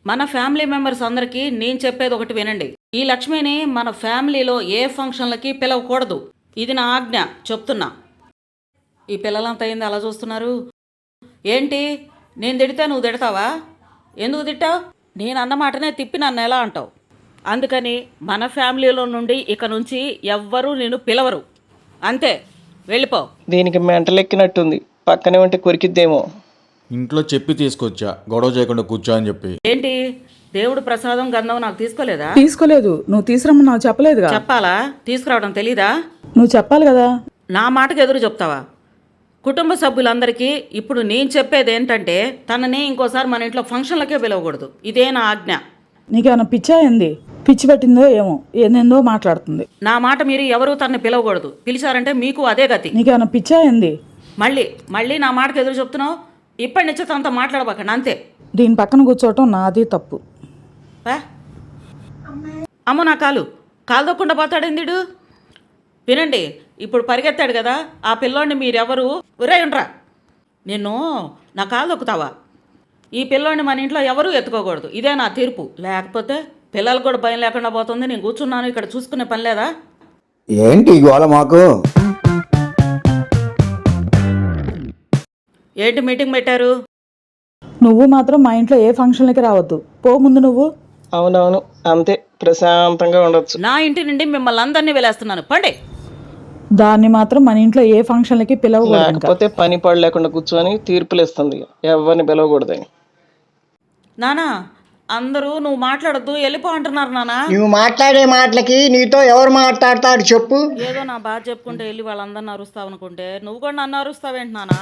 మన family members అందరికీ నేను చెప్పేది ఒకటి వినండి. ఈ లక్ష్మిని మన ఫ్యామిలీలో ఏ ఫంక్షన్లకి పిలవకూడదు. ఇది నా ఆజ్ఞ, చెప్తున్నా. ఈ పిల్లలంతా ఏంది అలా చూస్తున్నారు? ఏంటి, నేను తిడితే నువ్వు తిడతావా? ఎందుకు తిట్టావు? నేను అన్న మాటనే తిప్పి నన్ను ఎలా అంటావు? అందుకని మన ఫ్యామిలీలో నుండి ఇక నుంచి ఎవ్వరూ నేను పిలవరు. అంతే, వెళ్ళిపో. దీనికి మెంటలెక్కినట్టుంది, పక్కనే ఉంటే కొరికిద్దేమో. ఇంట్లో చెప్పి తీసుకొచ్చా, గొడవ చేయకుండా కూర్చో అని చెప్పి. ఏంటి, దేవుడు ప్రసాదం గంధం నాకు తీసుకోలేదా? తీసుకోలేదు. నువ్వు తీసుకురమ్మని నాకు చెప్పలేదుగా. చెప్పాలా? తీసుకురావడం తెలీదా? నువ్వు చెప్పాలి కదా. నా మాటకు ఎదురు చెప్తావా? కుటుంబ సభ్యులందరికీ ఇప్పుడు నేను చెప్పేది ఏంటంటే, తనని ఇంకోసారి మన ఇంట్లో ఫంక్షన్లకే పిలవకూడదు. ఇదే నా ఆజ్ఞ. నీకేమైనా పిచ్చా ఏంది? పిచ్చి పెట్టిందో ఏమో, ఏందేందో మాట్లాడుతుంది. నా మాట మీరు ఎవరూ తనని పిలవకూడదు. పిలిచారంటే మీకు అదే గతి. నీకేమైనా పిచ్చా ఏంది? మళ్ళీ మళ్ళీ నా మాటకు ఎదురు చెప్తున్నావు. ఇప్పటి నుంచి తనతో మాట్లాడబాకండి, అంతే. దీని పక్కన కూర్చోవటం నాది తప్పు. అమ్మ, నా కాలు దొక్కకుండా పోతాడేందిడు. వినండి, ఇప్పుడు పరిగెత్తాడు కదా ఆ పిల్లోడిని మీరెవరు ఉండరా. నిన్ను నా కాలు దొక్కుతావా? ఈ పిల్లోడిని మన ఇంట్లో ఎవరూ ఎత్తుకోకూడదు. ఇదే నా తీర్పు. లేకపోతే పిల్లలకు కూడా భయం లేకుండా పోతుంది. నేను కూర్చున్నాను ఇక్కడ, చూసుకునే పని లేదా? ఏంటి గోల మాకు? ఏంటి మీటింగ్ పెట్టారు? నువ్వు మాత్రం మా ఇంట్లో ఏ ఫంక్షన్లకి రావద్దు. పో ముందు నువ్వు. అవునవును, అంతే, ప్రశాంతంగా ఉండొచ్చు. నా ఇంటి నుండి మిమ్మల్ని అందరినీ వెలేస్తున్నాను, పండి. దాన్ని మాత్రం మన ఇంట్లో ఏ ఫంక్షన్లకి పిలవకూడదు. లేకపోతే పని పడి లేకుండా కూర్చొని తీర్పులు ఇస్తుంది, ఎవరిని పిలవకూడదని. నానా, అందరూ నువ్వు మాట్లాడద్దు వెళ్ళిపో అంటున్నారు నానా. నువ్వు మాట్లాడే మాటలకి నీతో ఎవరు మాట్లాడతారు చెప్పు? ఏదో నా బాధ చెప్పుకుంటే వెళ్ళి వాళ్ళందరిని అరుస్తావు అనుకుంటే నువ్వు కూడా నన్ను అరుస్తావేంటి నానా?